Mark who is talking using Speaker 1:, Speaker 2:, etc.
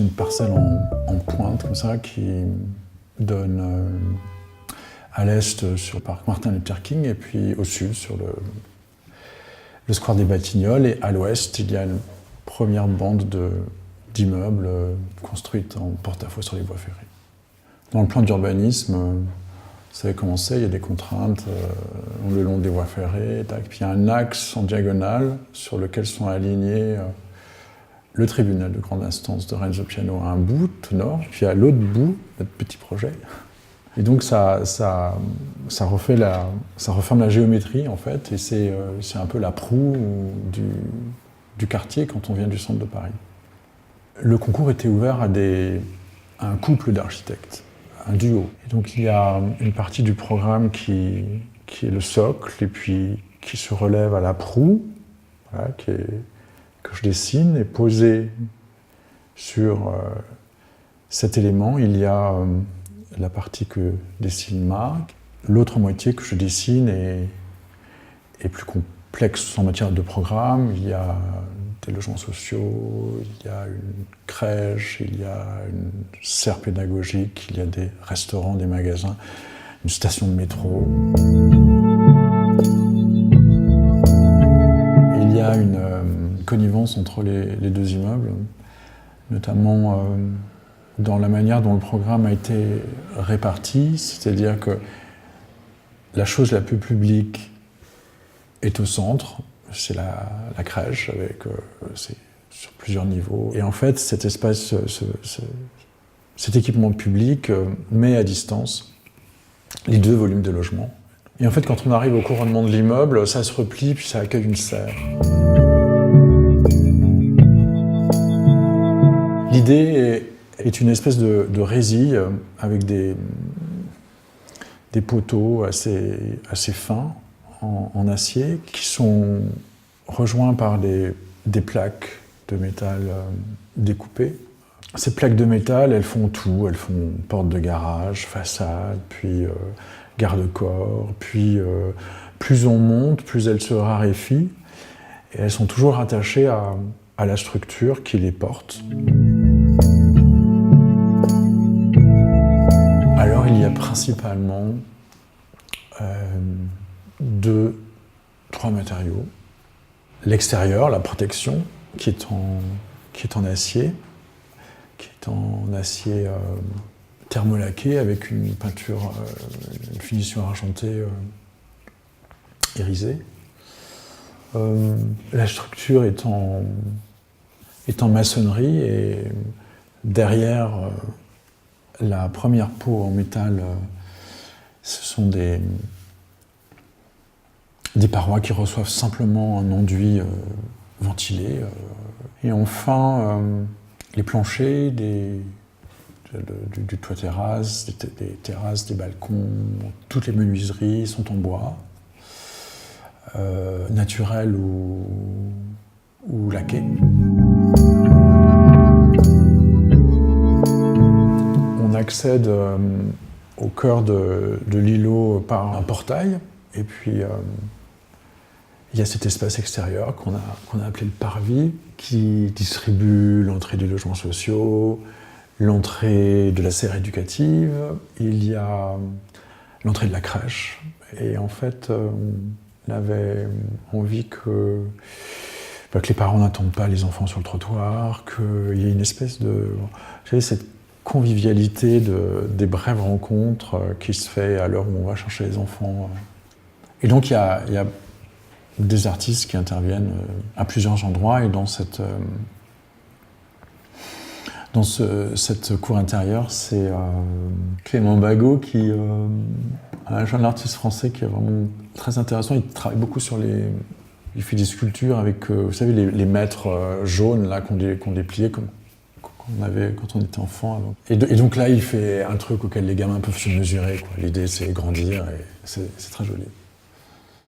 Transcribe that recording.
Speaker 1: une parcelle en pointe comme ça qui donne à l'est sur le parc Martin Luther King et puis au sud sur le square des Batignolles, et à l'ouest il y a une première bande d'immeubles construites en porte-à-faux sur les voies ferrées. Dans le plan d'urbanisme, vous savez comment c'est, il y a des contraintes le long des voies ferrées, puis il y a un axe en diagonale sur lequel sont alignés le tribunal de grande instance de Renzo Piano à un bout, tout nord, puis à l'autre bout, notre petit projet. Et donc ça referme la géométrie en fait, et c'est un peu la proue du quartier quand on vient du centre de Paris. Le concours était ouvert à un couple d'architectes, un duo. Et donc il y a une partie du programme qui est le socle, et puis qui se relève à la proue, voilà, que je dessine, et posé sur cet élément, il y a la partie que dessine Marc. L'autre moitié que je dessine est plus complexe en matière de programme. Il y a des logements sociaux, il y a une crèche, il y a une serre pédagogique, il y a des restaurants, des magasins, une station de métro. Il y a une connivence entre les deux immeubles, notamment dans la manière dont le programme a été réparti, c'est-à-dire que la chose la plus publique est au centre, c'est la crèche, c'est sur plusieurs niveaux. Et en fait, cet espace, cet équipement public met à distance les deux volumes de logement. Et en fait, quand on arrive au couronnement de l'immeuble, ça se replie, puis ça accueille une serre. L'idée est une espèce de résil avec des poteaux assez fins en acier qui sont rejoints par des plaques de métal découpées. Ces plaques de métal, elles font tout. Elles font porte de garage, façade, puis garde-corps, puis plus on monte, plus elles se raréfient. Et elles sont toujours attachées à la structure qui les porte. Alors il y a principalement 3 matériaux. L'extérieur, la protection, qui est en acier, thermolaqué avec une peinture, une finition argentée irisée. La structure est en maçonnerie, et derrière la première peau en métal, ce sont des parois qui reçoivent simplement un enduit ventilé. Et enfin, les planchers du toit terrasse, des terrasses, des balcons, toutes les menuiseries sont en bois, naturel ou laqué. On accède au cœur de l'îlot par un portail, et puis il y a cet espace extérieur qu'on a appelé le parvis, qui distribue l'entrée des logements sociaux, l'entrée de la serre éducative, il y a l'entrée de la crèche. Et en fait, on avait envie que les parents n'attendent pas les enfants sur le trottoir, qu'il y ait une espèce cette convivialité des brèves rencontres qui se fait à l'heure où on va chercher les enfants. Et donc il y a des artistes qui interviennent à plusieurs endroits, et dans cette cour intérieure, c'est Clément Bagot, un jeune artiste français qui est vraiment très intéressant. Il travaille beaucoup il fait des sculptures avec, vous savez, les mètres jaunes là qu'on dépliait qu'on avait quand on était enfant. Alors. Et donc là, il fait un truc auquel les gamins peuvent se mesurer, quoi. L'idée, c'est grandir, et c'est très joli.